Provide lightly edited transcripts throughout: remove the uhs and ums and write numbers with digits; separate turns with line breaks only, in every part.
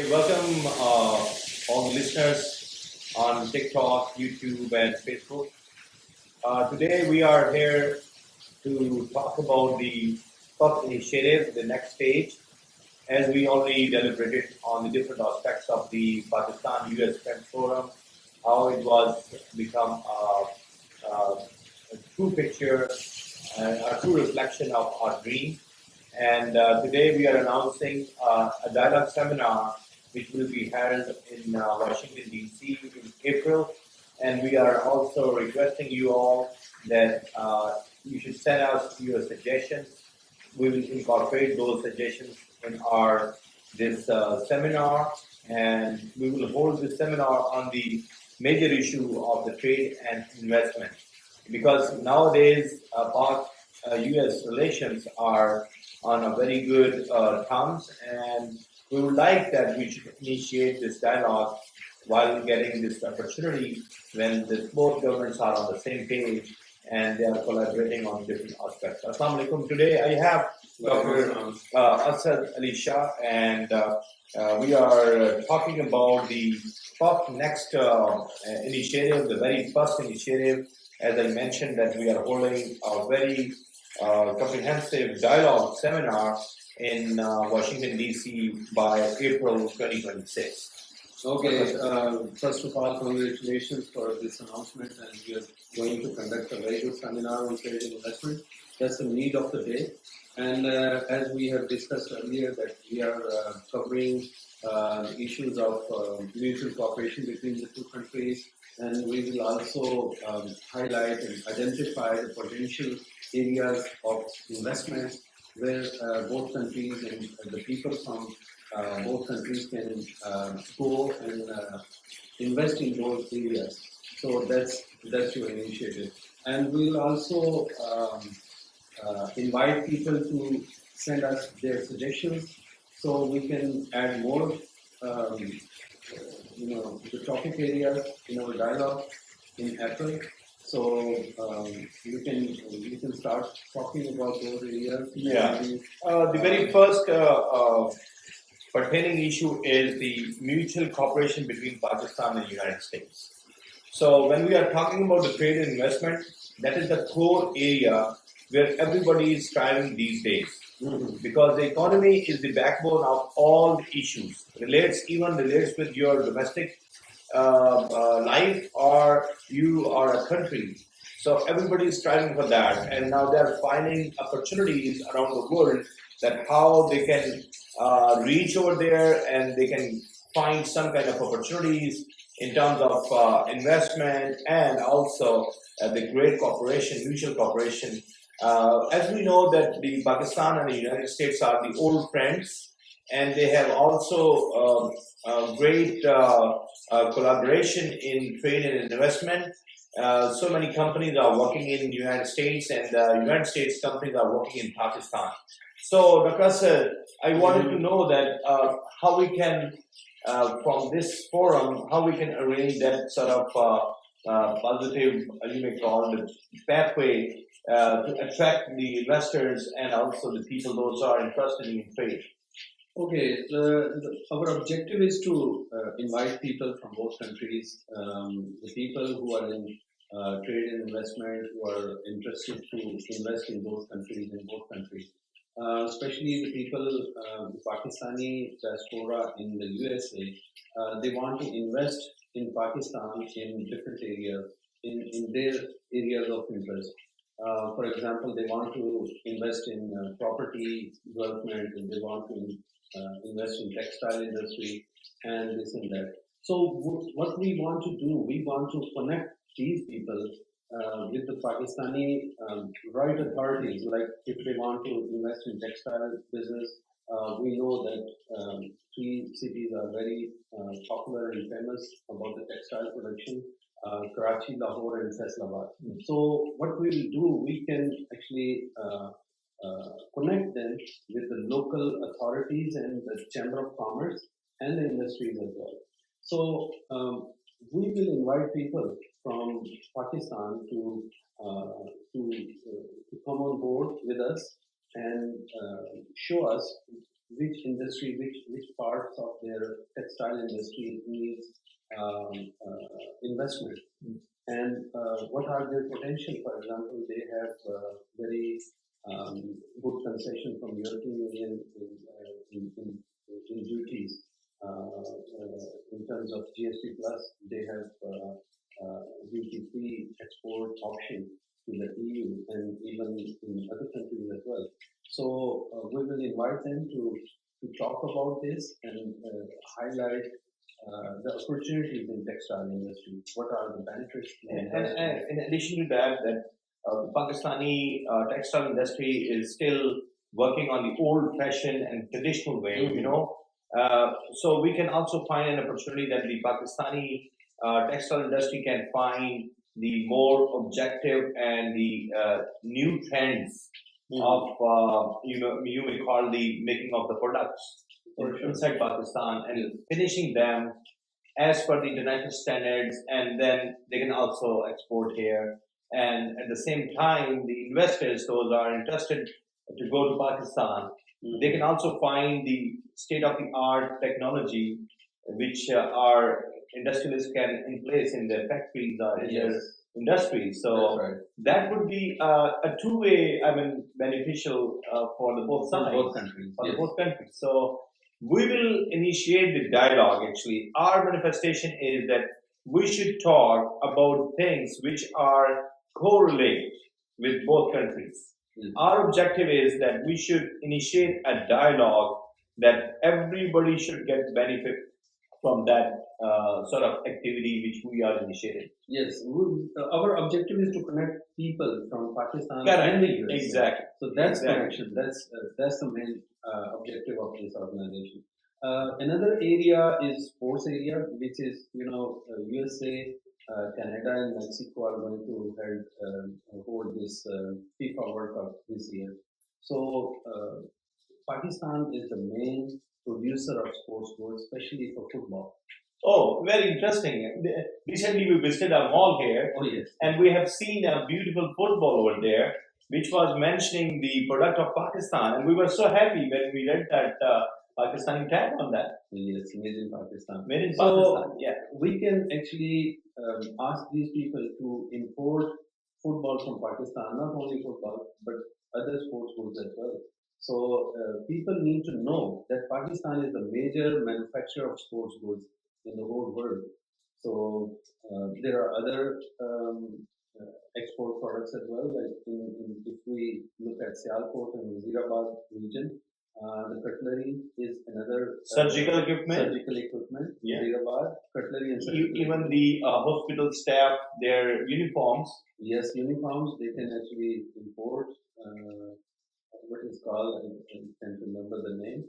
welcome all the listeners on TikTok, YouTube, and Facebook. Today we are here to talk about the first initiative, the next stage, as we already deliberated on the different aspects of the Pakistan-US Friends Forum, how it was become a true picture, a true reflection of our dream. And today we are announcing a dialogue seminar which will be held in Washington, D.C. in April. And we are also requesting you all that you should send us your suggestions. We will incorporate those suggestions in our this seminar, and we will hold this seminar on the major issue of the trade and investment. Because nowadays, Pak-US relations are on a very good terms, and we would like that we should initiate this dialogue while getting this opportunity when both governments are on the same page and they are collaborating on different aspects. Assalamu alaikum. Today I have Dr. Asad Ali Shah, and we are talking about the next initiative, the very first initiative. As I mentioned, that we are holding a very comprehensive dialogue seminar in Washington, D.C. by April 2026.
Okay, first of all, congratulations for this announcement, and we are going to conduct a very good seminar on trade and investment. That's the need of the day. And as we have discussed earlier, that we are covering issues of mutual cooperation between the two countries, and we will also highlight and identify the potential areas of investment where both countries and the people from both countries can go and invest in those areas. So that's your initiative. And we'll also invite people to send us their suggestions so we can add more the topic areas in our dialogue in April. So you can start talking about those areas.
Yeah. The very first pertaining issue is the mutual cooperation between Pakistan and the United States. So when we are talking about the trade and investment, that is the core area where everybody is striving these days. Mm-hmm. Because the economy is the backbone of all the issues. Relates with your domestic life, or you are a country. So everybody is striving for that, and now they are finding opportunities around the world that how they can reach over there and they can find some kind of opportunities in terms of investment and also the great cooperation, mutual cooperation. As we know that the Pakistan and the United States are the old friends, and they have also great collaboration in trade and investment. So many companies are working in the United States, and United States companies are working in Pakistan. So, Dr. Asad, I wanted to know that how we can, from this forum, how we can arrange that sort of positive, you may call it, pathway to attract the investors and also the people, those who are interested in trade.
Okay, our objective is to invite people from both countries, the people who are in trade and investment, who are interested to invest in both countries, especially the people, the Pakistani diaspora in the USA. They want to invest in Pakistan in different areas, in their areas of interest. For example, they want to invest in property development, and they want to invest in textile industry and this and that. So what we want to do, we want to connect these people with the Pakistani right authorities. Like if they want to invest in textile business, we know that three cities are very popular and famous about the textile production: Karachi, Lahore, and Faisalabad. So what we will do, we can actually connect them with the local authorities and the Chamber of Commerce and the industries as well. So we will invite people from Pakistan to come on board with us and show us which industry, which parts of their textile industry needs investment, and what are their potential. For example, they have very good concession from European Union in duties. In terms of GST plus, they have duty-free export option to the EU and even in other countries as well. So we will invite them to talk about this and highlight the opportunities in textile industry. What are the benefits?
And in addition to that, the Pakistani textile industry is still working on the old-fashioned and traditional way, so we can also find an opportunity that the Pakistani textile industry can find the more objective and the new trends of, you may call the making of the products inside Pakistan and finishing them as per the international standards, and then they can also export here. And at the same time, the investors, those are interested to go to Pakistan, they can also find the state-of-the-art technology which our industrialists can in place in their factories or in their industries. So that would be a two-way, beneficial for the both sides,
both countries.
Both countries. So we will initiate the dialogue. Actually, our manifestation is that we should talk about things which are correlate with both countries. Our objective is that we should initiate a dialogue that everybody should get benefit from that sort of activity which we are initiating.
Yes, our objective is to connect people from Pakistan and the US.
Exactly.
So that's connection. That's the main objective of this organization. Another area is sports area, which is USA, Canada, and Mexico are going to hold this FIFA World Cup this year. So Pakistan is the main producer of sports goods, especially for football.
Oh, very interesting. Recently we visited a mall here, and we have seen a beautiful football over there, which was mentioning the product of Pakistan, and we were so happy when we read that Pakistani tag on that.
Yes, made in Pakistan.
Made in Pakistan.
Yeah, we can actually ask these people to import football from Pakistan, not only football, but other sports goods as well. So people need to know that Pakistan is the major manufacturer of sports goods in the whole world. So there are other export products as well. Like if we look at Sialkot and Wazirabad region, the cutlery is another
surgical equipment.
Wazirabad, cutlery and surgical
even the hospital staff, their uniforms.
Yes, uniforms they can actually import. What is called, I can't remember the name,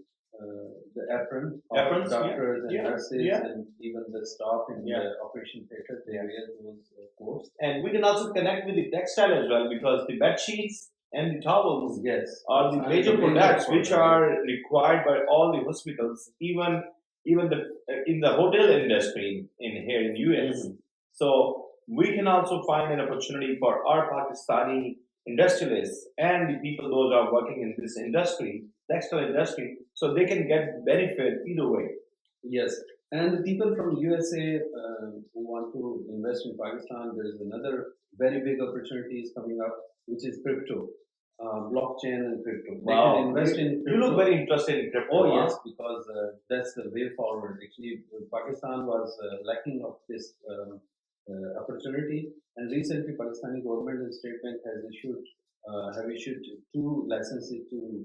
the apron of doctors and nurses and even the staff in the operation theater, they wear those clothes.
And we can also connect with the textile as well, because the bed sheets and the towels are the major products which are required by all the hospitals, even in the hotel industry here in US. So we can also find an opportunity for our Pakistani industrialists and the people those are working in this industry, textile industry, so they can get benefit either way.
Yes, and the people from USA who want to invest in Pakistan, there is another very big opportunity is coming up, which is crypto, blockchain and crypto. They can invest in crypto.
You look very interested in crypto.
Oh yes, because that's the way forward. Actually, Pakistan was lacking of this opportunity, and recently Pakistani government and state bank have issued 2 licenses to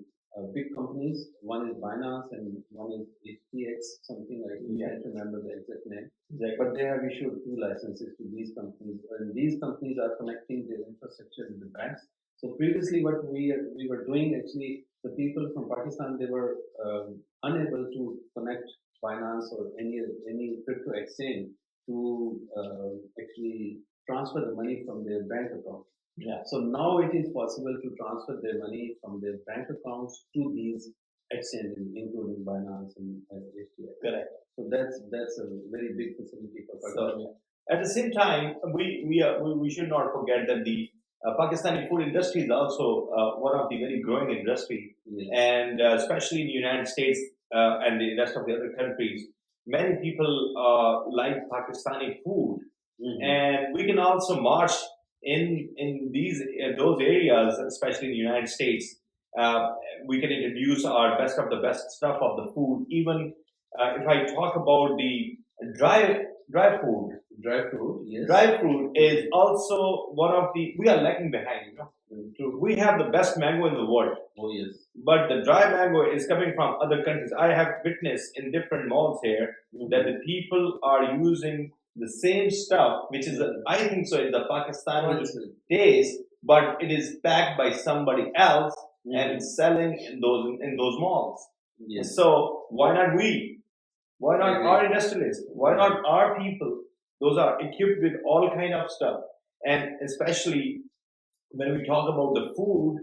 big companies. One is Binance and one is HTX, something like that. I can't remember the exact name. But they have issued 2 licenses to these companies, and these companies are connecting their infrastructure with the banks. So previously, what we were doing, actually, the people from Pakistan, they were unable to connect Binance or any crypto exchange to actually transfer the money from their bank account. So now it is possible to transfer their money from their bank accounts to these exchanges, including Binance and HTX.
Correct.
So that's a very big facility for Pakistan.
So, at the same time, we should not forget that the Pakistani food industry is also one of the very growing industry.
Yes.
and especially in the United States and the rest of the other countries, many people like Pakistani food, and we can also march in these those areas, especially in the United States. Uh, we can introduce our best of the best stuff of the food. Even if I talk about the dry food,
Dry fruit, yes.
dry fruit is also one of the, we are lagging behind.
True.
We have the best mango in the world,
Oh, yes.
but the dry mango is coming from other countries. I have witnessed in different malls here that the people are using the same stuff, which is, I think so, is a Pakistani taste, but it is packed by somebody else and it's selling in those malls.
Yes.
So why not we? Why not
Agree.
our industrialists? Why not our people? Those are equipped with all kind of stuff, and especially when we talk about the food,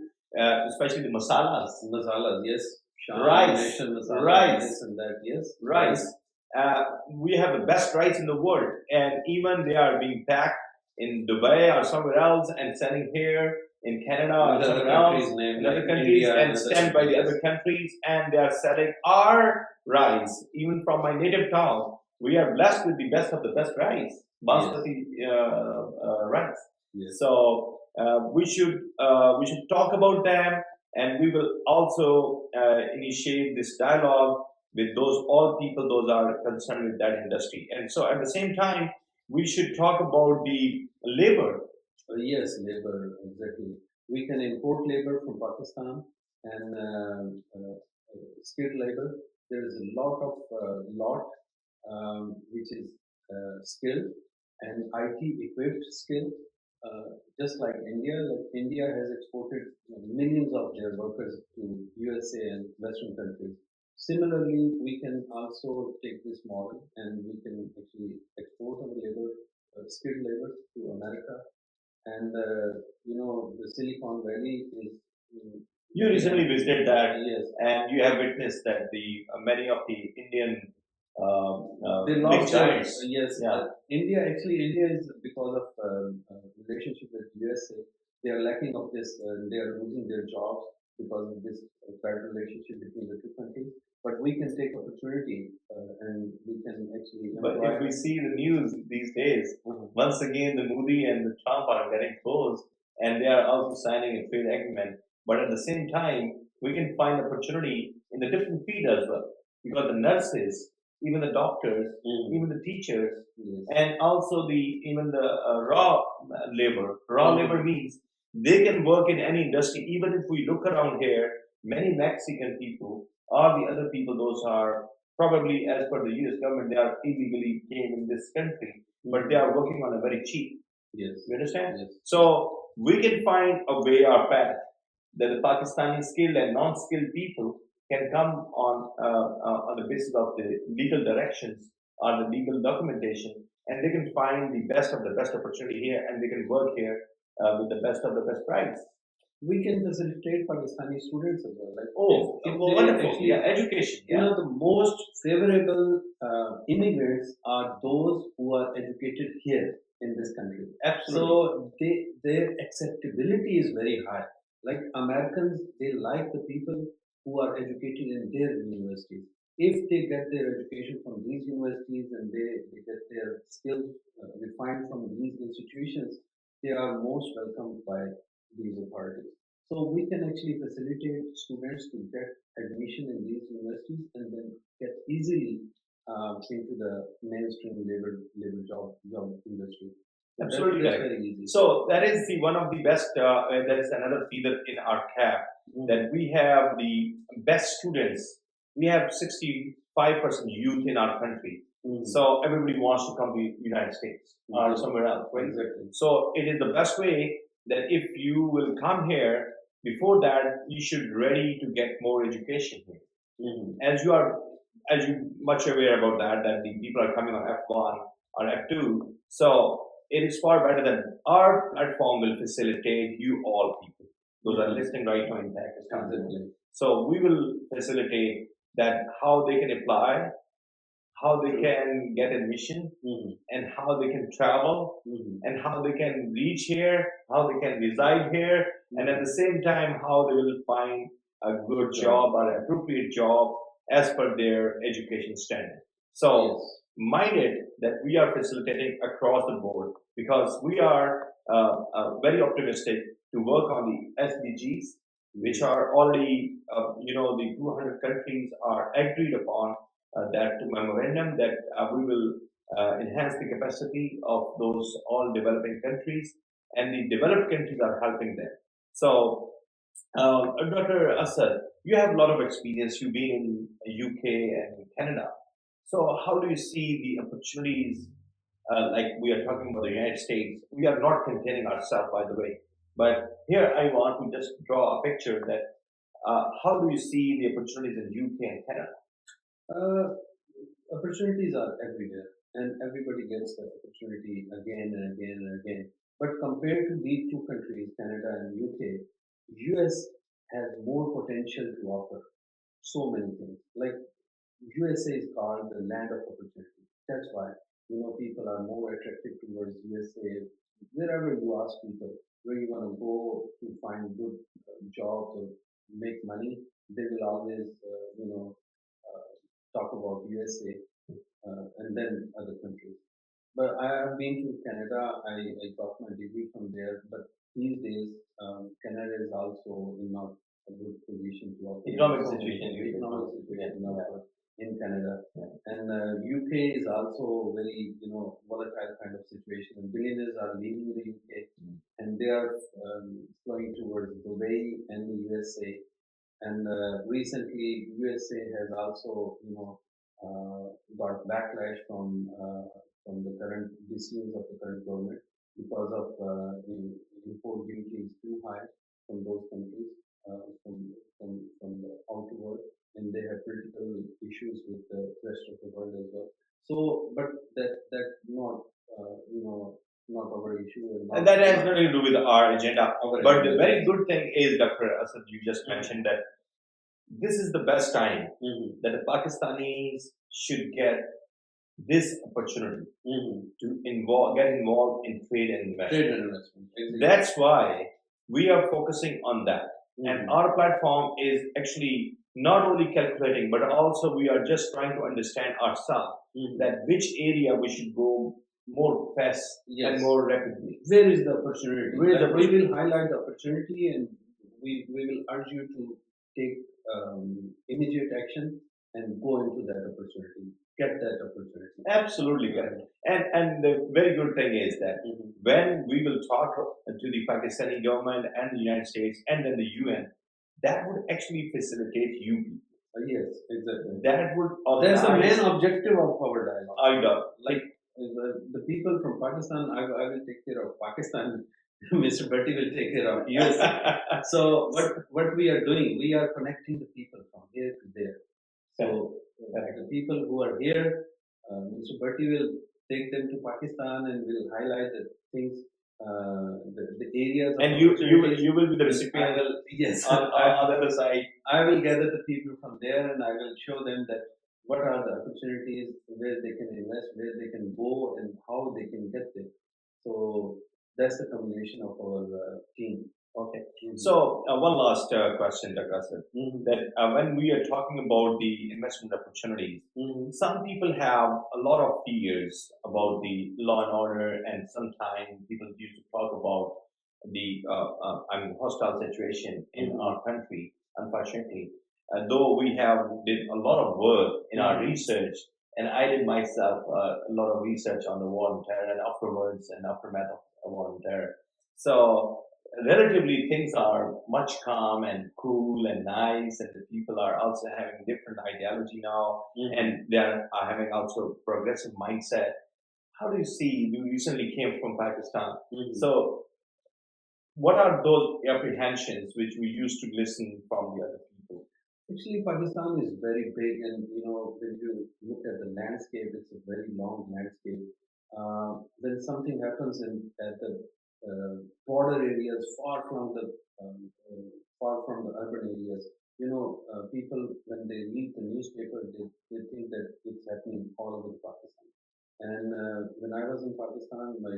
especially the masalas,
yes.
rice,
Masala,
rice,
this and that, yes.
rice. We have the best rice in the world, and even they are being packed in Dubai or somewhere else and selling here in Canada or somewhere else, in other countries, and stand by the other countries, and they are selling our rice, even from my native town. We are blessed with the best of the best rice, basmati rice.
Yes.
So we should talk about them, and we will also initiate this dialogue with those all people those are concerned with that industry. And so at the same time, we should talk about the labor.
Yes, labor, exactly. We can import labor from Pakistan and skilled labor. There is a lot which is skilled and IT equipped skill. Just like India has exported millions of their workers to USA and Western countries. Similarly, we can also take this model and we can actually export our labor, skilled labor to America. And the Silicon Valley is.
You recently visited that,
yes,
and you have witnessed that the many of the Indian
they
big
lost
giants.
yes,
Yeah.
India is because of relationship with USA. They are lacking of this. They are losing their jobs because of this bad relationship between the two countries. But we can take opportunity and we can actually.
But if we see the news these days, once again the Modi and the Trump are getting close, and they are also signing a trade agreement. But at the same time, we can find opportunity in the different field as well, because the nurses, even the doctors, even the teachers, and also even the raw labor. Raw labor means they can work in any industry. Even if we look around here, many Mexican people or the other people, those are probably, as per the US government, they are illegally came in this country, but they are working on a very cheap.
Yes.
You understand?
Yes.
So we can find a way or path that the Pakistani skilled and non-skilled people can come on the basis of the legal directions or the legal documentation, and they can find the best of the best opportunity here, and they can work here with the best of the best price.
We can facilitate Pakistani students as well. Like,
if wonderful. Actually, yeah, education. Yeah.
The most favorable immigrants are those who are educated here in this country.
Absolutely.
So their acceptability is very high. Like Americans, they like the people who are educated in their universities. If they get their education from these universities and they get their skills refined from these institutions, they are most welcomed by these authorities. So we can actually facilitate students to get admission in these universities and then get easily into the mainstream labor job industry.
Absolutely
that's
correct.
very easy.
So that is one of the best. That is another feather in our cap that we have the best students. We have 65% youth in our country. So everybody wants to come to the United States or somewhere else, right?
Exactly.
So it is the best way that if you will come here, before that you should ready to get more education here. As you much aware about that the people are coming on F1 or F2. So it is far better than our platform will facilitate you all people. Those are listening right now in Pakistan. So we will facilitate that how they can apply, how they can get admission, and how they can travel, and how they can reach here, how they can reside here, and at the same time how they will find a good job or an appropriate job as per their education standard. So, minded that we are facilitating across the board because we are very optimistic to work on the SDGs, which are already, the 200 countries are agreed upon that memorandum that we will enhance the capacity of those all developing countries, and the developed countries are helping them. So, Dr. Asad, you have a lot of experience. You've been in UK and Canada. So, how do you see the opportunities? Like we are talking about the United States, we are not containing ourselves, by the way. But here, I want to just draw a picture that how do you see the opportunities in UK and Canada?
Opportunities are everywhere, and everybody gets the opportunity again and again and again. But compared to these two countries, Canada and UK, US has more potential to offer so many things. Like USA is called the land of opportunity. That's why people are more attracted towards USA. Wherever you ask people where you want to go to find good jobs or make money, they will always talk about USA and then other countries. But I have been to Canada. I got my degree from there. But these days, Canada is also in not a good position to offer
Economic situation.
economic situation in Canada.
Yeah.
And UK is also very volatile kind of situation. And billionaires are leaving the UK, and they are flowing towards Dubai and the USA. And recently, USA has also got backlash from the current decisions of the current government because of import duty is too high from those countries, from the outer world, and they have political issues with the rest of the world as well. So, but that's not not our issue,
And that has nothing to do with our agenda.
our
But the
agenda.
very good thing is, Dr. Asad, you just mentioned that this is the best time that the Pakistanis should get this opportunity to get involved in trade and investment.
Trade and investment. Exactly.
That's why we are focusing on that. And our platform is actually not only calculating, but also we are just trying to understand ourselves that which area we should go more fast and more rapidly.
Where is the opportunity?
Where is the
we will highlight the opportunity, and we will urge you to take immediate action and go into that opportunity. Get that opportunity.
Absolutely correct. And the very good thing is that when we will talk to the Pakistani government and the United States and then the UN, that would actually facilitate you people.
Yes, exactly.
That would
That's the main objective of our dialogue.
I know.
Like the people from Pakistan, I will take care of Pakistan. Mr. Bhatti will take care of US. So what we are doing, we are connecting the people from here to there. So the people who are here, Mr. Bhatti will take them to Pakistan and will highlight the things, the areas.
And you will be the recipient.
Yes.
On the other side,
I will gather the people from there and I will show them that what are the opportunities, where they can invest, where they can go, and how they can get there. So that's the combination of our team.
Okay. So one last question, Dr. Asad. That when we are talking about the investment opportunities, some people have a lot of fears about the law and order, and sometimes people used to talk about the hostile situation in our country. Unfortunately, though we have did a lot of work in our research, and I did myself a lot of research on the war on terror and afterwards and aftermath of the war on terror. So relatively things are much calm and cool and nice, and the people are also having different ideology now, and they are having also progressive mindset. How do you see? You recently came from Pakistan, so what are those apprehensions which we used to listen from the other people?
Actually, Pakistan is very big, and when you look at the landscape, it's a very long landscape. When something happens at the border areas, far from the urban areas, people when they read the newspaper, they think that it's happening all over Pakistan. And when I was in Pakistan, my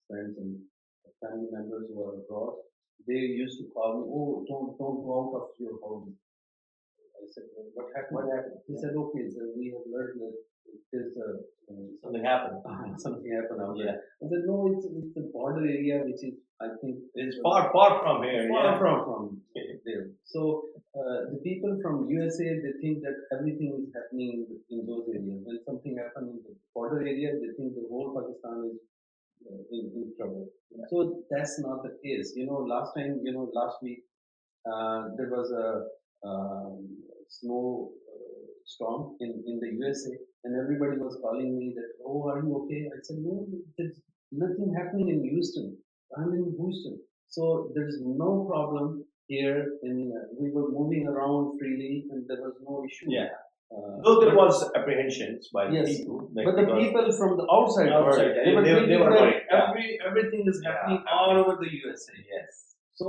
friends and family members who are abroad, they used to call me, oh, don't go out of your home. I said, well, what happened?
What happened?
He said, okay, so we have learned that there's
Something happened.
something happened out
Yeah.
there. I said, no, it's the border area, which is, I think,
It's far from here.
far
Yeah.
from there. So the people from USA, they think that everything is happening in those areas. When something happens in the border area, they think the whole Pakistan is in trouble. So that's not the case. Last time, last week, there was a snow storm in the USA, and everybody was calling me that, oh, are you okay? I said, no, there's nothing happening in Houston. I'm in Houston. So there's no problem here. We were moving around freely, and there was no issue.
Yeah. Though there was apprehensions by
Yes,
people.
but the people from the outside world,
they were
thinking
worried.
that everything is happening all over the USA.
Yes.
So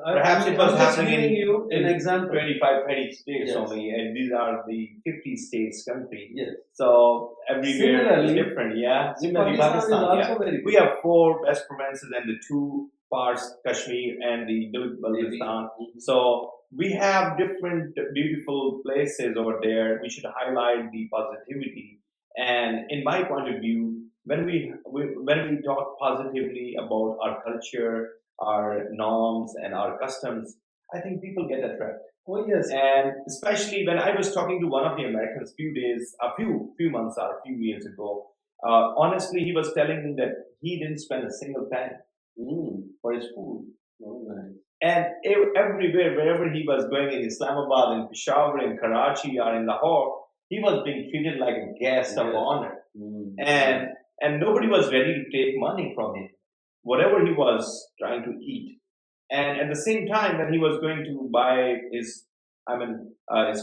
Perhaps it was
I'm just
happening
giving you an example.
25, 30 states
Yes.
only, and these are the 50 states country.
Yes.
So everywhere
Similarly,
is different. Yeah. Similarly,
Pakistan is also very
we
big.
have 4 west provinces and the 2 parts, Kashmir and the Baltistan. So we have different beautiful places over there. We should highlight the positivity. And in my point of view, when we talk positively about our culture, our norms, and our customs, I think people get attracted.
Oh yes.
And especially when I was talking to one of the Americans a few months or a few years ago, honestly, he was telling me that he didn't spend a single penny for his food.
Oh, nice.
And everywhere, wherever he was going, in Islamabad, in Peshawar, in Karachi, or in Lahore, he was being treated like a guest of honor. And nobody was ready to take money from him, whatever he was trying to eat. And at the same time, when he was going to buy his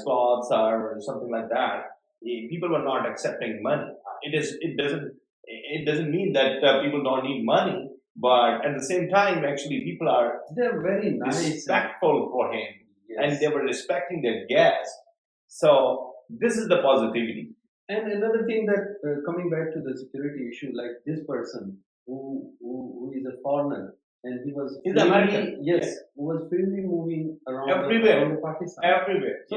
clothes or something like that, people were not accepting money. It doesn't mean that people don't need money, but at the same time, actually, people are
They're very nice.
respectful for him,
Yes.
and they were respecting their guests. So this is the positivity.
And another thing that coming back to the security issue, like this person who is a foreigner, and he was
He's
freely-
American.
Yes, who was freely moving around
Everywhere.
around Pakistan.
Everywhere.
So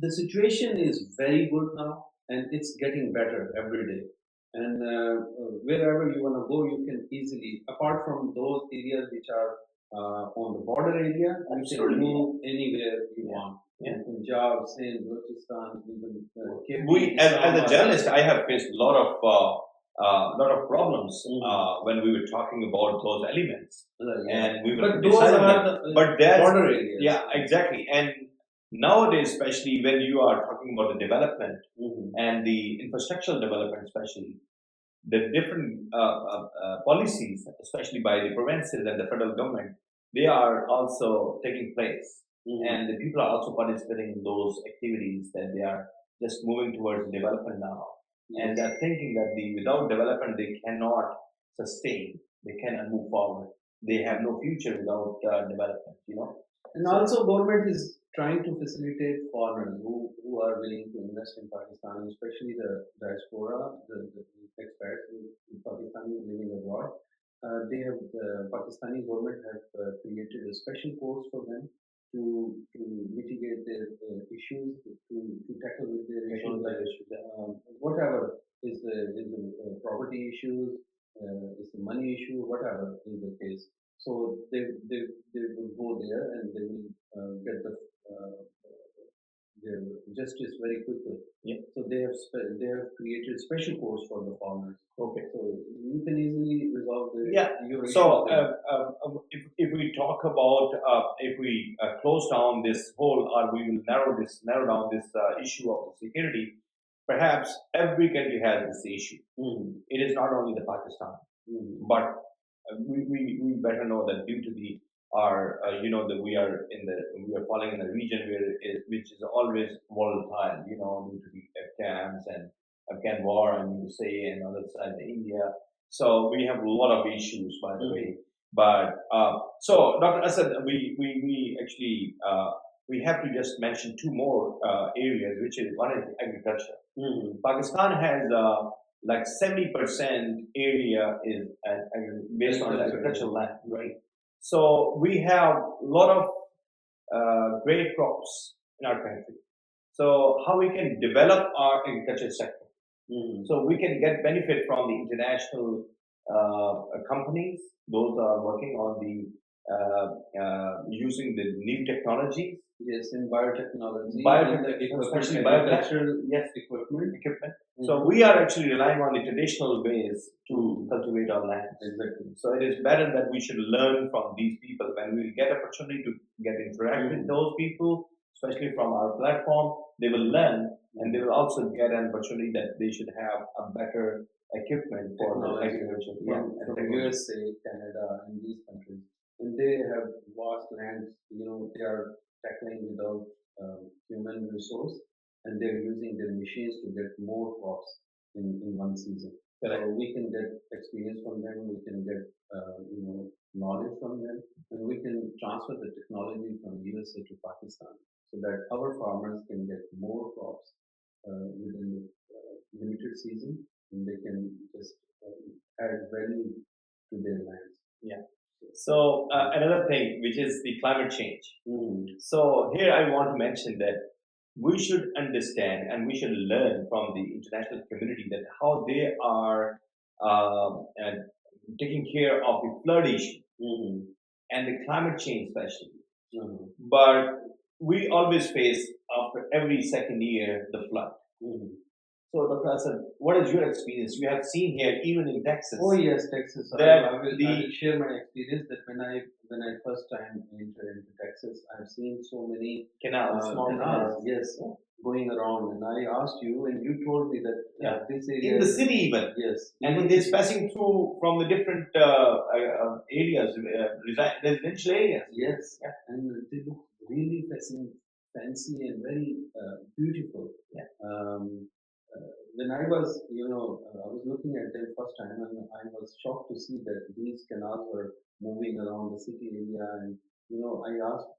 the situation is very good now, and it's getting better every day. And wherever you want to go, you can easily, apart from those areas which are on the border area, you can
Absolutely.
move anywhere you want.
Yeah.
Punjab, Sindh, Baltistan, even KP,
As a
Islamabad.
journalist, I have faced a lot of problems when we were talking about those elements, and we were
But those
criticizing
are
them.
the
But that's
border areas.
yeah, exactly. And nowadays, especially when you are talking about the development and the infrastructural development, especially the different policies, especially by the provinces and the federal government, they are also taking place. And the people are also participating in those activities, that they are just moving towards development now. And they're thinking that without development, they cannot sustain, they cannot move forward. They have no future without development,
And also government is trying to facilitate foreigners who are willing to invest in Pakistan, especially the diaspora, the expats in Pakistani living abroad. The Pakistani government have created a special course for them to mitigate their issues, to tackle with their issues, whatever is the property issues, is the money issue, whatever is the case. So they will go there and they will get their justice very quickly.
Yeah.
So they have created special courts for the foreigners.
Okay.
So you can easily resolve your issues.
So
there.
if we talk about if we close down this whole, or we will narrow down this issue of the security, perhaps every country has this issue. It is not only the Pakistan, but we better know that due to that we are falling in a region which is always volatile, due to the Afghans and Afghan war, I mean to say, and other side India. So we have a lot of issues, by the way. But so Dr. Asad, we actually we have to just mention 2 more areas, which is one is agriculture. Pakistan has like 70% area is based on agricultural land, right? So we have a lot of great crops in our country. So how we can develop our agriculture sector? So we can get benefit from the international companies. Those are working on the using the new technologies.
Yes, in biotechnology,
Especially
agricultural
yes,
equipment.
So we are actually relying on the traditional ways to cultivate our land.
Exactly.
So it is better that we should learn from these people. When we get opportunity to get interact with those people, especially from our platform, they will learn and they will also get an opportunity that they should have a better equipment for the agriculture.
From USA, Canada, and these countries, and they have vast lands. They are tackling without human resource, and they're using their machines to get more crops in one season.
Correct.
So we can get experience from them. We can get knowledge from them, and we can transfer the technology from USA to Pakistan, so that our farmers can get more crops within limited season, and they can just add value to their lands.
Yeah. So another thing, which is the climate change. So here I want to mention that we should understand and we should learn from the international community that how they are taking care of the flood issue and the climate change especially. But we always face after every second year the flood. So, Dr. Asad, what is your experience? You have seen here, even in Texas.
Oh yes, Texas. I will share my experience that when I first time entered into Texas, I've seen so many
canals, small canals.
Yes, going around. And I asked you, and you told me that this area
in the city even.
Yes,
and it is passing through from the different areas, residential areas.
Yes, and they look really fancy and very beautiful. When I was, I was looking at them first time, and I was shocked to see that these canals were moving around the city area. And I asked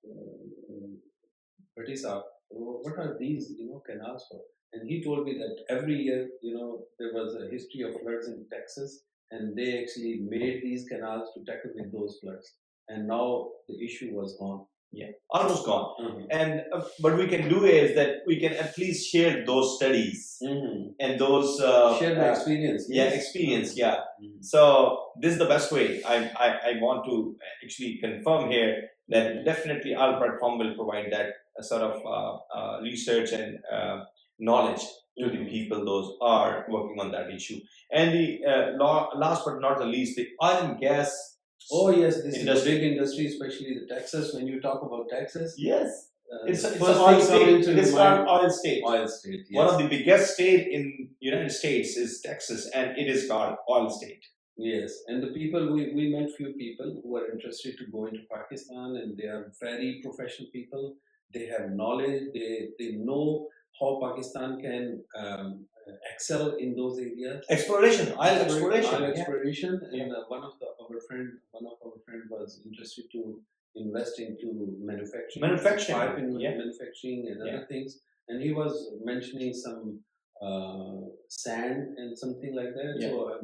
Batisa, what are these, canals for? And he told me that every year, there was a history of floods in Texas, and they actually made these canals to tackle with those floods. And now the issue was gone.
Yeah, almost gone. And what we can do is that we can at least share those studies and those
share the experience.
Experience. So this is the best way. I want to actually confirm here that definitely our platform will provide that sort of research and knowledge to the people those are working on that issue. And the last but not the least, the oil and gas.
Oh yes, this is a big industry, especially the Texas. When you talk about Texas,
yes, it's an oil state. It is called oil state.
Oil state. Yes.
One of the biggest state in United States is Texas, and it is called oil state.
Yes, and the people we met few people who are interested to go into Pakistan, and they are very professional people. They have knowledge. They know how Pakistan can excel in those areas. Oil exploration. And one of our friend was interested to invest into manufacturing and other things. And he was mentioning some sand and something like that. So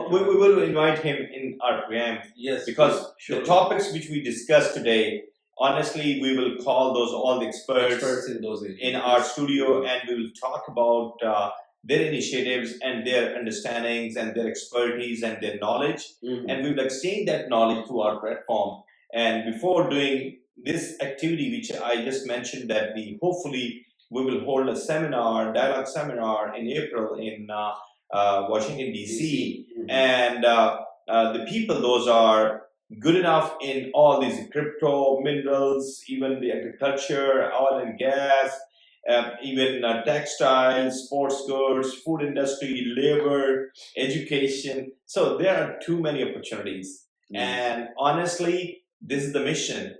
we will invite him in our program.
Yes,
because the topics which we discussed today, honestly, we will call those all the experts
in those areas
in our studio, and we will talk about their initiatives and their understandings and their expertise and their knowledge. And we will exchange that knowledge through our platform. And before doing this activity, which I just mentioned, that hopefully we will hold a dialogue seminar in April in Washington, D.C. And the people, those are good enough in all these crypto, minerals, even the agriculture, oil and gas, even textiles, sports goods, food industry, labor, education. So there are too many opportunities. And honestly, this is the mission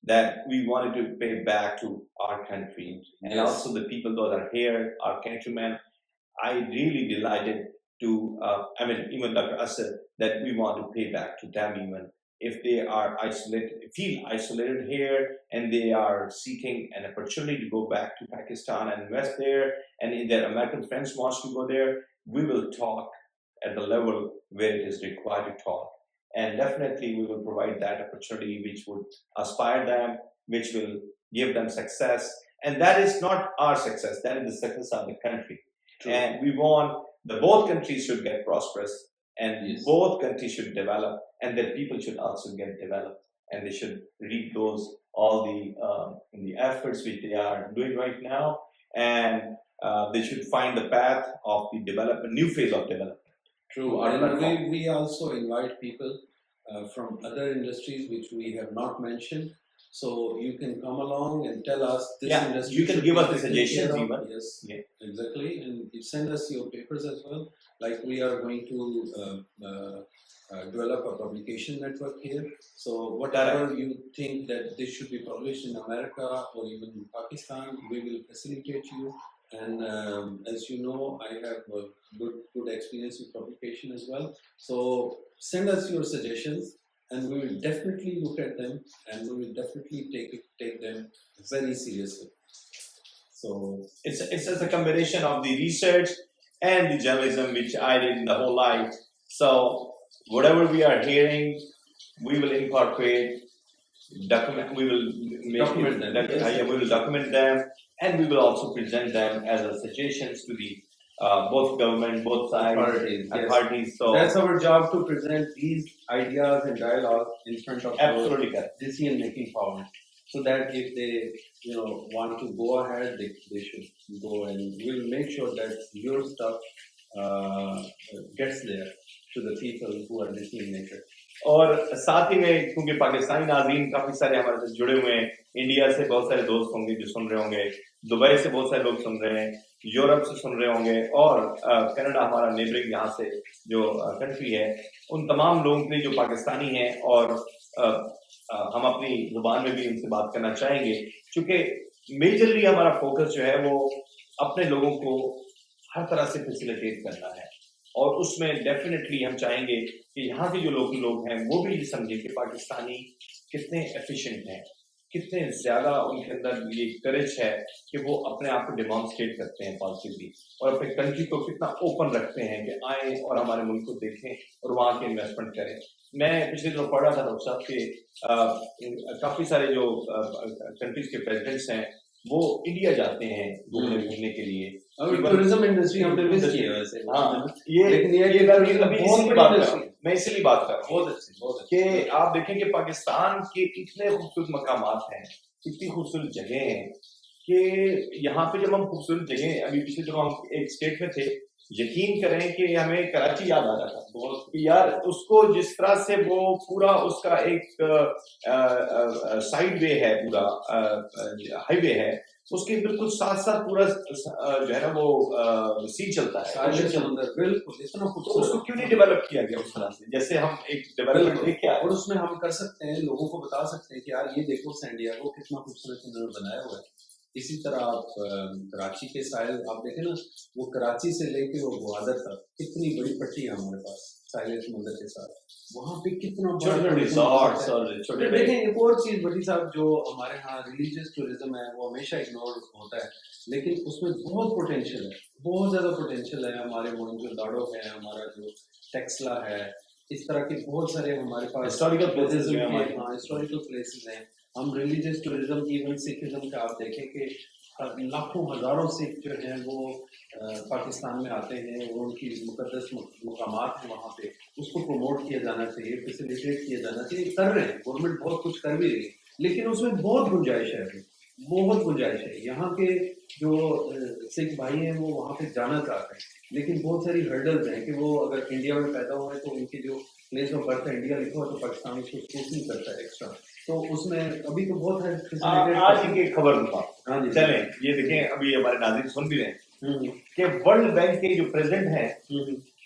that we wanted to pay back to our country. And also the people that are here, our countrymen. I really delighted to, even Dr. Asad, that we want to pay back to them even if they are feel isolated here, and they are seeking an opportunity to go back to Pakistan and invest there, and if their American friends wants to go there, we will talk at the level where it is required to talk. and definitely we will provide that opportunity which would aspire them, which will give them success. And that is not our success, that is the success of the country.
True.
And we want the both countries should get prosperous, and
Yes.
both countries should develop, and the people should also get developed, and they should reap those all the efforts which they are doing right now, and they should find the path of the development, new phase of development.
True,
Our
and
platform.
we also invite people from other industries which we have not mentioned. So you can come along and tell us this
Yeah,
industry.
you can
should
give
be
us the
taken
suggestions
care of.
even.
Yes,
Yeah.
exactly, and you send us your papers as well. Like we are going to develop a publication network here. So whatever you think that this should be published in America or even in Pakistan, we will facilitate you. And as you know, I have a good experience with publication as well. So send us your suggestions, and we will definitely look at them, and we will definitely take them very seriously. So
It's just a combination of the research and the journalism which I did in the whole life. So whatever we are hearing, we will incorporate, document. We will make
Document them, yes.
we will document them, and we will also present them as a suggestions to the both government, both sides,
Authorities,
and
yes.
parties. So
that's our job, to present these ideas and dialogue in front of
absolutely correct.
decision-making power, so that if they want to go ahead, they should go, and we'll make sure that your stuff gets there to the people who are decision makers.
और साथ ही में क्योंकि पाकिस्तानी नाज़रीन काफी सारे हमारे साथ जुड़े हुए हैं, इंडिया से बहुत सारे दोस्त होंगे जो सुन रहे होंगे, दुबई से बहुत सारे लोग सुन रहे हैं, यूरोप से सुन रहे होंगे, और कनाडा हमारा नेबरिंग यहाँ से जो कंट्री है, उन तमाम लोगों के लिए जो पाकिस्तानी हैं, और हम अपनी जुबान में भी उनसे बात करना चाहेंगे, क्योंकि मेजरली हमारा फोकस जो है वो अपने लोगों को हर तरह से फैसिलिटेट करना है, और उसमें डेफिनेटली हम चाहेंगे कि यहाँ के जो लोकल लोग हैं वो भी ये समझे कि पाकिस्तानी कितने एफिशिएंट हैं, कितने ज़्यादा उनके अंदर ये करेज है कि वो अपने आप को डेमॉन्स्ट्रेट करते हैं पॉजिटिवली, और अपने कंट्री को कितना ओपन रखते हैं कि आएँ और हमारे मुल्क को देखें और वहाँ के इन्वेस्टमेंट करें। मैं पिछले दिनों पढ़ रहा था डॉक्टर साहब के काफ़ी सारे जो कंट्रीज़ के प्रेसिडेंट्स हैं वो इंडिया जाते हैं घूमने के लिए।
टूरिज्म इंडस्ट्री हमने मिस की है वैसे।
हाँ, मैं इसीलिए बात कर रहा हूँ कि आप देखें कि पाकिस्तान के इतने खूबसूरत मकामात हैं, इतनी खूबसूरत जगह हैं कि यहाँ पे जब हम खूबसूरत जगह, अभी पिछले दिनों हम एक स्टेट में थे, यकीन करें कि हमें कराची याद आ रहा था बहुत कि यार उसको जिस तरह से वो पूरा उसका एक साइड वे है, पूरा हाईवे है, उसके बिल्कुल साथ साथ पूरा जो है ना वो सी चलता है,
बिल्कुल इतना
तो उसको क्यों नहीं डेवलप किया गया उस तरह से, जैसे हम एक डेवलपमेंट लेके आए,
और उसमें हम कर सकते हैं, लोगों को बता सकते हैं कि यार ये देखो सैंडियागो कितना खूबसूरत इन्होंने बनाया हुआ है। इसी तरह आप कराची के साहिल आप देखें ना, वो कराची से लेके वो ग्वादर तक कितनी बड़ी पट्टी है हमारे पास साहिल समुद्र के साथ, वहाँ पे कितना
छोटे रिजॉर्ट्स और छोटे।
देखें एक और चीज बड़ी साहब, जो हमारे यहाँ रिलीजियस टूरिज्म है वो हमेशा इग्नोर होता है, लेकिन उसमें बहुत पोटेंशियल है, बहुत ज्यादा पोटेंशियल है। हमारे मोहनजोदाड़ो है, हमारा जो टेक्सला है, इस तरह के बहुत सारे हमारे पास
हिस्टोरिकल प्लेसेस हैं,
हिस्टोरिकल प्लेसेस हैं। हम रिलीजियस टूरिज्म, इवन सिखिज्म का आप देखें कि लाखों हजारों सिख जो हैं वो पाकिस्तान में आते हैं, और उनकी मुकद्दस मुकामात हैं वहाँ पे, उसको प्रमोट किया जाना चाहिए, फैसिलिटेट किया जाना चाहिए। कर रहे हैं, गवर्नमेंट बहुत कुछ कर भी रही है, लेकिन उसमें बहुत गुंजाइश है, बहुत गुंजाइश है। यहाँ के जो सिख भाई हैं वो वहाँ पे जाना चाहते हैं, लेकिन बहुत सारी हर्डल्स हैं कि वो अगर इंडिया में पैदा हुए तो उनकी जो प्लेस ऑफ बर्थ है इंडिया लिखा हुआ, तो पाकिस्तान उसको सूट नहीं करता है एक्स्ट्रा, तो उसमें अभी तो बहुत है।
आज की खबर दूंगा, चलें ये देखें, अभी हमारे नाज़रीन सुन भी रहे हैं कि वर्ल्ड बैंक के जो प्रेसिडेंट हैं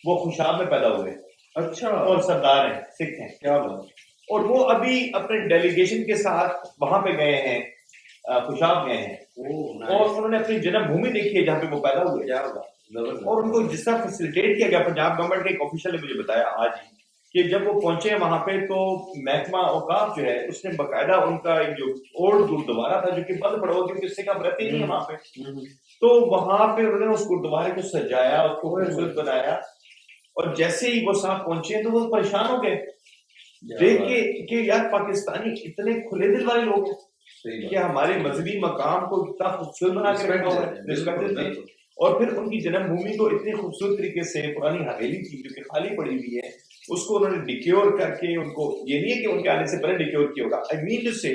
वो खुशाब में पैदा हुए, अच्छा, और सरदार हैं, सिख हैं, क्या बात, और वो अभी अपने डेलीगेशन के साथ वहां पे गए हैं, खुशाब गए हैं, और उन्होंने अपनी जन्मभूमि देखी है जहाँ पे वो पैदा हुए, क्या बात, और उनको जिस तरह फैसिलिटेट किया गया। पंजाब गवर्नमेंट के एक ऑफिशियल ने मुझे बताया आज ही कि जब वो पहुंचे वहां पे तो महकमा औकाफ जो है उसने बकायदा उनका एक जो ओल्ड गुरुद्वारा था जो कि बंद पड़ा हुआ, क्योंकि उससे कम रहते ही नहीं है वहां पे, तो वहां पे उन्होंने उस गुरुद्वारे को सजाया, उसको खूबसूरत बनाया, और जैसे ही वो साहब पहुंचे तो वो परेशान हो गए देख के कि यार पाकिस्तानी इतने खुले दिल वाले लोग हैं कि हमारे मजहबी मकाम को इतना खूबसूरत बना के रखा हुआ है, रिस्पेक्ट देते हैं। और फिर उनकी जन्मभूमि को इतने खूबसूरत तरीके से, पुरानी हवेली थी जो कि खाली पड़ी हुई है, उसको उन्होंने डिक्योर करके, उनको ये नहीं है कि उनके आने से पहले डिक्योर किया होगा, आई मीन टू से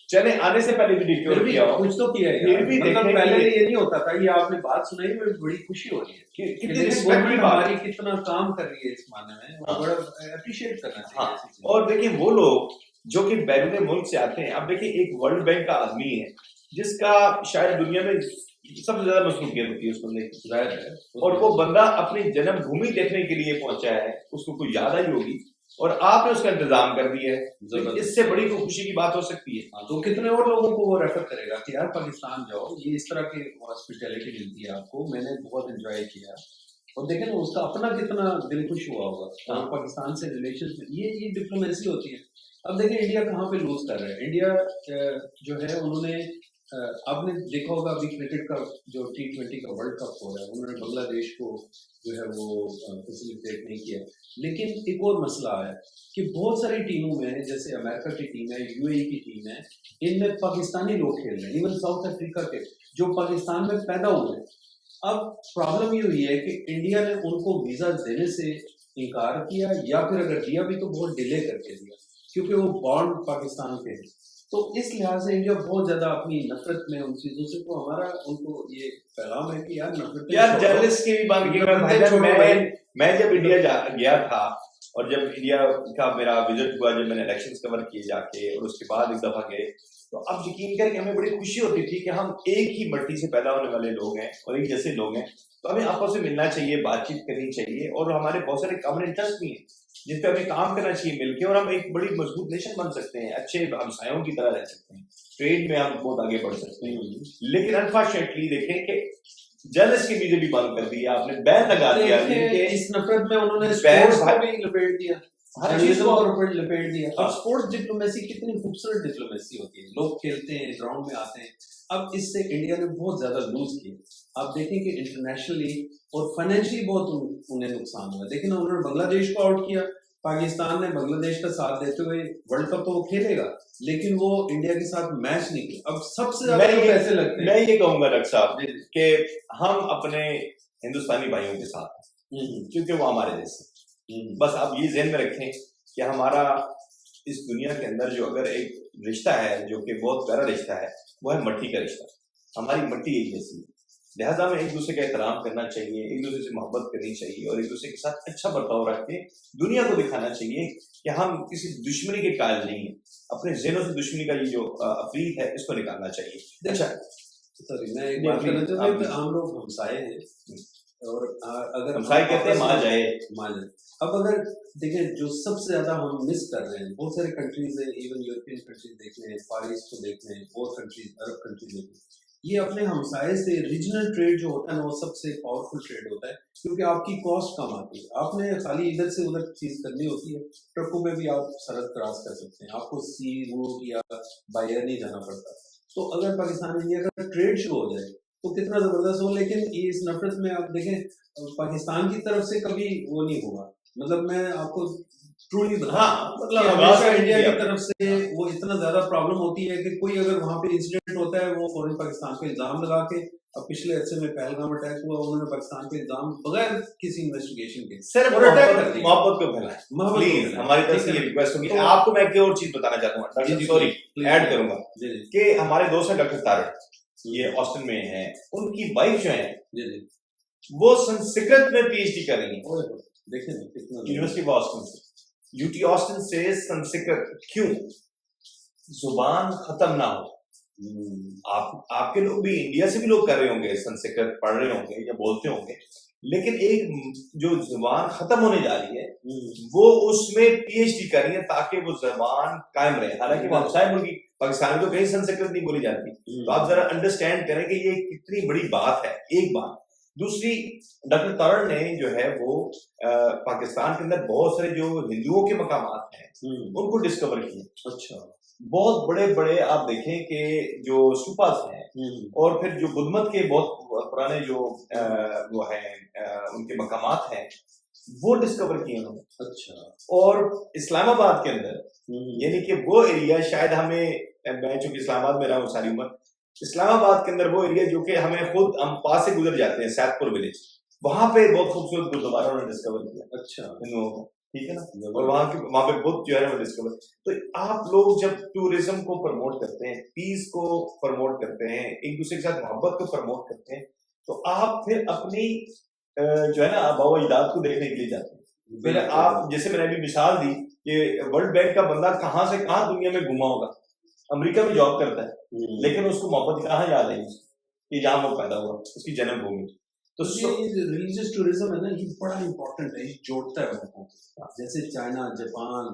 चले आने से पहले भी डिक्योर किया होगा,
कुछ तो किया है,
फिर भी
मतलब
देखें
पहले
कि
ये नहीं होता था। ये आपने बात सुनाई, मुझे बड़ी खुशी हो रही है
कि कितनी
देखिए
रिस्पेक्ट की
गवर्नमेंट
बात
हमारी कितना काम कर रही है इस माने में,
हाँ।
और बड़ा अप्रिशिएट करना चाहिए
हाँ,
ऐसी चीज़ें।
और देखिए वो लोग जो कि बैरूने मुल्क से आते हैं, अब देखिए एक वर्ल्ड बैंक का आदमी है जिसका शायद दुनिया में सबसे ज्यादा मशहूरियत होती है उस बंदे की, जाहिर है, और वो बंदा अपनी जन्मभूमि देखने के लिए पहुंचा है, उसको कोई याद आई होगी और आपने उसका इंतजाम कर दिया है, तो इससे बड़ी कोई खुशी की बात हो सकती है।
तो कितने और लोगों को वो रेफर करेगा कि यार पाकिस्तान जाओ, ये इस तरह की हॉस्पिटैलिटी मिलती है आपको, मैंने बहुत एंजॉय किया। और देखें ना उसका अपना कितना दिल खुश हुआ होगा, और पाकिस्तान से रिलेशन में ये डिप्लोमेसी होती है। अब देखें इंडिया कहाँ पे लूज कर रहा है। इंडिया जो है उन्होंने आपने देखा होगा अभी क्रिकेट का जो T20 का वर्ल्ड कप हो रहा है, उन्होंने बांग्लादेश को जो है वो फैसिलिटेट नहीं किया। लेकिन एक और मसला है कि बहुत सारी टीमों में, जैसे अमेरिका की टीम है, UAE की टीम है, इनमें पाकिस्तानी लोग खेल रहे हैं, इवन साउथ अफ्रीका के जो पाकिस्तान में पैदा हुए हैं। अब प्रॉब्लम ये हुई है कि इंडिया ने उनको वीजा देने से इनकार किया, या फिर अगर दिया भी तो बहुत डिले करके दिया, क्योंकि वो बॉन्ड पाकिस्तान के हैं। तो इस लिहाज से इंडिया बहुत ज्यादा अपनी नफरत में उन चीजों से, तो हमारा उनको ये पैगाम है कि यार नफरत,
यार जर्नलिस्ट की भी बात मैं जब इंडिया गया था और जब इंडिया का मेरा विजिट हुआ, जब मैंने इलेक्शंस कवर किए जाके और उसके बाद एक दफा गए, तो अब यकीन करके हमें बड़ी खुशी होती थी कि हम एक ही मट्टी से पैदा होने वाले लोग हैं और एक जैसे लोग हैं, तो हमें आपस में मिलना चाहिए, बातचीत करनी चाहिए, और हमारे बहुत सारे कॉमन इंटरेस्ट भी हैं जिस पे हमें काम करना चाहिए मिलके, और हम एक बड़ी मजबूत नेशन बन सकते हैं, अच्छे हमसायों की तरह रह सकते हैं, ट्रेड में हम बहुत आगे बढ़ सकते हैं। लेकिन अनफॉर्चुनेटली देखें कि जर्नलिस्ट की वीजे भी बंद कर दिया, आपने बैन लगा दिया,
इस नफरत में उन्होंने स्पोर्ट्स को भी लपेट दिया,
हर चीज को
लपेट दिया। अब स्पोर्ट्स डिप्लोमेसी कितनी खूबसूरत डिप्लोमेसी होती है, लोग खेलते हैं, ग्राउंड में आते हैं। अब इससे इंडिया ने बहुत ज्यादा लूज किया। आप देखें कि इंटरनेशनली और फाइनेंशियली बहुत उन्हें नुकसान हुआ। देखिए ना, उन्होंने बांग्लादेश को आउट किया, पाकिस्तान ने बांग्लादेश का साथ देते हुए वर्ल्ड कप तो वो खेलेगा, लेकिन वो इंडिया के साथ मैच नहीं किया। अब सबसे ज्यादा पैसे लगते हैं।
मैं ये कहूंगा डॉक्टर साहब कि हम अपने हिंदुस्तानी भाइयों के साथ, क्योंकि वो हमारे जैसे, बस आप ये ज़हन में रखें कि हमारा इस दुनिया के अंदर जो अगर एक रिश्ता है जो कि बहुत प्यारा रिश्ता है, वो है मट्टी का रिश्ता। हमारी मट्टी एक जैसी है, लिहाजा हमें एक दूसरे का एहतराम करना चाहिए, एक दूसरे से मोहब्बत करनी चाहिए, और एक दूसरे के साथ अच्छा बर्ताव रख के दुनिया को दिखाना चाहिए कि हम किसी दुश्मनी के कायल नहीं है। अपने ज़हनों से दुश्मनी का ये जो अफरीद है, इसको निकालना चाहिए। अच्छा
सॉरी, मैं एक बात करना चाहता हूँ कि हम लोग हमसाए हैं, और अगर
हमसाए कहते हैं माँ जाए।
अब अगर देखें, जो सबसे ज्यादा हम मिस कर रहे हैं, बहुत सारे कंट्रीज है, इवन यूरोपियन कंट्रीज देख लें, फार ईस्ट को देख लें, और कंट्रीज, अरब कंट्रीज देख लें, ये अपने हमसाए से रीजनल ट्रेड जो होता है ना, वो सबसे पावरफुल ट्रेड होता है, क्योंकि आपकी कॉस्ट कम आती है। आपने खाली इधर से उधर चीज करनी होती है, ट्रकों में भी आप सरहद क्रॉस कर सकते हैं, आपको सी रूट या बाय एयर नहीं जाना पड़ता। तो अगर पाकिस्तान इंडिया का ट्रेड शुरू हो जाए तो कितना जबरदस्त हो। लेकिन इस नफरत में आप देखें, पाकिस्तान की तरफ से कभी वो नहीं हुआ, मतलब मैं आपको ट्रूली बता, मतलब हमेशा इंडिया की तरफ से वो इतना ज्यादा प्रॉब्लम होती है कि कोई अगर वहां पे इंसिडेंट होता है, वो फौरन पाकिस्तान पे इल्जाम लगा के, अब पिछले अर्से में पहलगाम अटैक हुआ, उन्होंने पाकिस्तान पे इल्जाम बगैर किसी इन्वेस्टिगेशन के
सिर्फ मोहब्बत को फैलाएं। प्लीज हमारी तरफ से ये रिक्वेस्ट होगी। आपको मैं एक और चीज बताना चाहता हूँ डॉक्टर, सॉरी ऐड करूंगा कि हमारे दोस्त हैं डॉक्टर तारक, ये ऑस्टिन में है, उनकी वाइफ जो है वो संस्कृत में PhD कर रही है,
देखें
यूनिवर्सिटी ऑफ ऑस्टिन से, UT ऑस्टिन से संस्कृत। क्यों? जुबान खत्म ना हो। आपके लोग भी, इंडिया से भी लोग कर रहे होंगे, संस्कृत पढ़ रहे होंगे या बोलते होंगे, लेकिन एक जो जुबान खत्म होने जा रही है, वो उसमें PhD कर रही है ताकि वो जुबान कायम रहे। हालांकि वो हमसाए मुल्क पाकिस्तान में तो कहीं संस्कृत नहीं बोली जाती, तो आप जरा अंडरस्टैंड करें कि ये कितनी बड़ी बात है। एक बात। दूसरी, डॉक्टर तरण ने जो है वो पाकिस्तान के अंदर बहुत सारे जो हिंदुओं के मकामात हैं उनको डिस्कवर किए। अच्छा, बहुत बड़े बड़े आप देखें कि जो स्तूपास हैं, और फिर जो बुद्ध मत के बहुत पुराने जो वो हैं उनके मकामात हैं, वो डिस्कवर किए उन्होंने।
अच्छा।
और इस्लामाबाद के अंदर यानी कि वो एरिया शायद हमें, मैं चूंकि इस्लामाबाद में रहा हूँ सारी उम्र, इस्लामाबाद के अंदर वो एरिया जो कि हमें खुद हम पास से गुजर जाते हैं, सैदपुर विलेज, वहां पे बहुत खूबसूरत गुरुद्वारा उन्होंने डिस्कवर किया।
अच्छा।
हिंदुओं का, ठीक है ना। और वहां पे बुद्ध जो है वो डिस्कवर। तो आप लोग जब टूरिज्म को प्रमोट करते हैं, पीस को प्रमोट करते हैं, एक दूसरे के साथ मोहब्बत को प्रमोट करते हैं, तो आप फिर अपनी जो है ना आबाओ अजदाद को देखने के लिए जाते हैं। फिर आप, जैसे मैंने अभी मिसाल दी कि वर्ल्ड बैंक का बंदा कहाँ से कहाँ दुनिया में घुमा होगा, अमेरिका में जॉब करता है, लेकिन उसको मोहब्बत कहाँ याद आई कि जहाँ वो पैदा हुआ, उसकी जन्मभूमि। तो
ये रिलीजियस टूरिज्म है ना, ये बड़ा इंपॉर्टेंट है, ये जोड़ता है लोगों को। जैसे चाइना, जापान,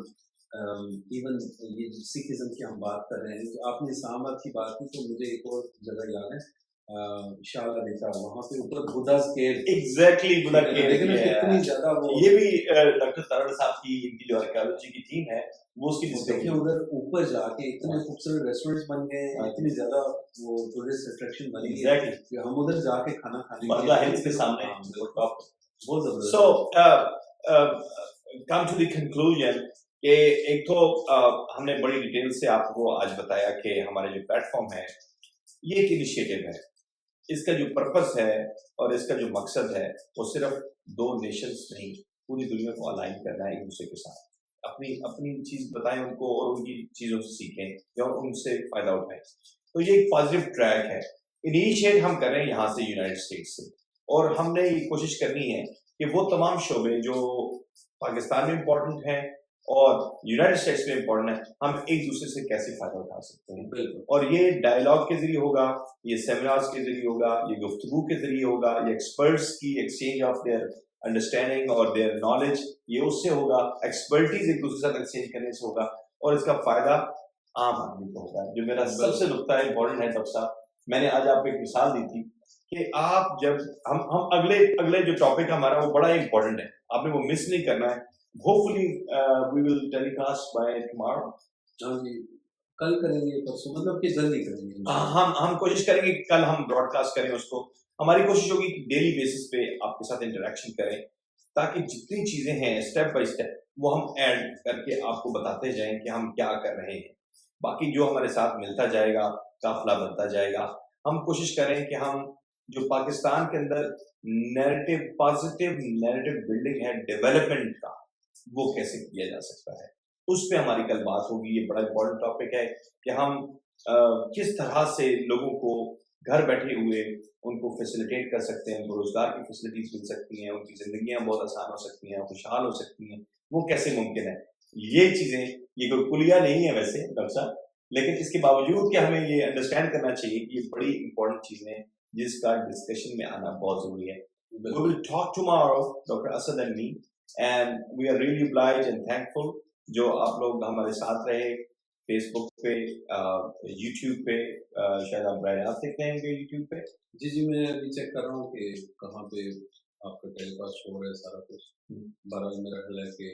इवन ये सिखिज्म की हम बात कर रहे हैं, तो आपने इस्लामाबाद की बात की, तो मुझे एक और जगह याद है, शाला देखा, वहाँ पे ऊपर बुद्धा's केव।
एग्जैक्टली, बुद्धा केव।
लेकिन कितनी ज्यादा वो,
ये भी डॉक्टर तरण साहब की, इनकी जो आर्कियोलॉजी की टीम है वो उसकी
देखिए उधर ऊपर जाके इतने खूबसूरत रेस्टोरेंट्स बन गए, इतनी ज्यादा वो टूरिस्ट अट्रैक्शन बनी है कि हम उधर जाके खाना खाने
मरला हिल्स के सामने
बहुत जबरदस्त।
सो कम टू द कंक्लूजन कि एक तो हमने बड़ी डिटेल से आपको आज बताया कि हमारे जो प्लेटफॉर्म है ये एक इनिशिएटिव है, इसका जो पर्पस है और इसका जो मकसद है वो सिर्फ दो नेशंस नहीं, पूरी दुनिया को अलाइन करना है एक दूसरे के साथ, अपनी अपनी चीज बताएं उनको और उनकी चीजों से सीखें और उनसे फायदा उठाएं। तो ये एक पॉजिटिव ट्रैक है, इनिशिएट हम कर रहे हैं यहाँ से यूनाइटेड स्टेट्स से, और हमने ये कोशिश करनी है कि वो तमाम शोबे जो पाकिस्तान में इम्पोर्टेंट हैं और यूनाइटेड स्टेट्स में इम्पोर्टेंट है, हम एक दूसरे से कैसे फायदा उठा सकते हैं। और ये डायलॉग के जरिए होगा, ये सेमिनार्स के जरिए होगा, ये गुफ्तगू के जरिए होगा, ये एक्सपर्ट्स की एक्सचेंज ऑफ देयर अंडरस्टैंडिंग और देयर नॉलेज, ये उससे होगा, एक्सपर्टीज एक दूसरे के साथ एक्सचेंज करने से होगा, और इसका फायदा आम आदमी को होगा। जो मेरा सबसे नुकता इम्पोर्टेंट है डॉक्टर साहब, मैंने आज आपको एक मिसाल दी थी कि आप जब हम अगले जो टॉपिक हमारा वो बड़ा इंपॉर्टेंट है, आपने वो मिस नहीं करना है। Hopefully we will telecast by tomorrow.
कल करेंगे, परसों, मतलब कि जल्दी करेंगे।
हम कोशिश करेंगे कि कल हम ब्रॉडकास्ट करें उसको। हमारी कोशिश होगी कि डेली बेसिस पे आपके साथ इंटरेक्शन करें, ताकि जितनी चीजें हैं स्टेप बाय स्टेप वो हम ऐड करके आपको बताते जाएं कि हम क्या कर रहे हैं। बाकी जो हमारे साथ मिलता जाएगा, काफिला बनता जाएगा। हम कोशिश करें कि हम जो पाकिस्तान के अंदर नैरेटिव, पॉजिटिव नैरेटिव बिल्डिंग है डेवलपमेंट का, वो कैसे किया जा सकता है, उस पे हमारी कल बात होगी। ये बड़ा इंपॉर्टेंट टॉपिक है कि हम किस तरह से लोगों को घर बैठे हुए उनको फैसिलिटेट कर सकते हैं, उनको रोजगार की फैसिलिटीज मिल सकती हैं, उनकी जिंदगियां बहुत आसान हो सकती हैं, खुशहाल हो सकती हैं, वो कैसे मुमकिन है। ये चीजें, ये कोई कुलिया नहीं है वैसे डॉक्टर साहब, लेकिन इसके बावजूद कि हमें ये अंडरस्टैंड करना चाहिए कि ये बड़ी इंपॉर्टेंट चीजें हैं जिसका डिस्कशन में आना बहुत जरूरी है। We will talk tomorrow, Dr. Asad and me, and we are really obliged and thankful जो आप लोग हमारे साथ रहे फेसबुक पे, यूट्यूब पे, शायद आप ब्रॉडकास्ट देखते हैं यूट्यूब पे।
जी मैं अभी चेक कर रहा हूँ कि कहाँ पे आपका टेलीकास्ट हो रहा है सारा कुछ। बहरहाल मेरा ख्याल है कि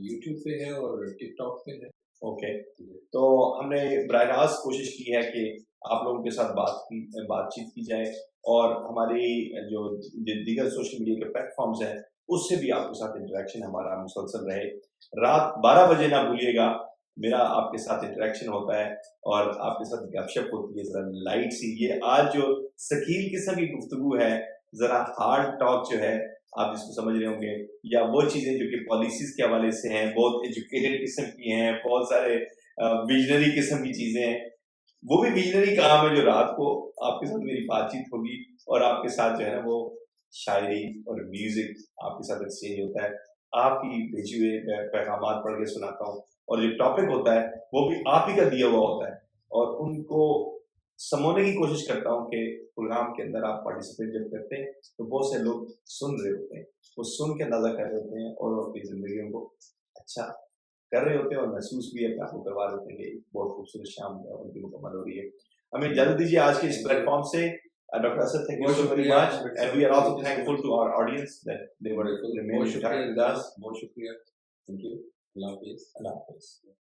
यूट्यूब पे है और टिकटॉक पे है।
ओके, तो हमने ब्रॉडकास्ट कोशिश की है कि आप लोगों के साथ बातचीत की जाए, और हमारी जो दीगर सोशल मीडिया के प्लेटफॉर्म्स हैं उससे भी आपके साथ इंटरेक्शन हमारा मुसलसल रहे। रात 12 बजे ना भूलिएगा, मेरा आपके साथ इंटरेक्शन होता है और आपके साथ गपशप होती है, जरा लाइट सी। ये आज जो सकील किस्म की गुफ्तगू है, जरा हार्ड टॉक जो है आप इसको समझ रहे होंगे, या वो चीजें जो कि पॉलिसीज के हवाले से हैं, बहुत एजुकेटेड किस्म की हैं, बहुत सारे विजनरी किस्म की चीजें हैं, वो भी विजनरी काम है जो रात को आपके साथ मेरी बातचीत होगी और आपके साथ जो है ना वो शायरी और म्यूजिक आपके साथ एक्सचेंज होता है। आपकी भेजी हुए पैगाम पढ़ के सुनाता हूँ, और जो टॉपिक होता है वो भी आप ही का दिया हुआ होता है, और उनको समझने की कोशिश करता हूँ कि प्रोग्राम के अंदर आप पार्टिसिपेट जब करते हैं तो बहुत से लोग सुन रहे होते हैं, वो सुन के अंदाजा कर रहे होते हैं और अपनी जिंदगी को अच्छा कर रहे होते हैं, और महसूस भी है आपको करवा रहे होते हैं कि बहुत खूबसूरत शाम उनकी मुकम्मल हो रही है। हमें इजाजत दीजिए आज के इस प्लेटफॉर्म से। Dr. Asad, thank you so very much, and we are also thankful to our audience that they were remain in touch with us.
बहुत शुक्रिया, थैंक यू। अल्लाह हाफिज़।
Allah Hafiz.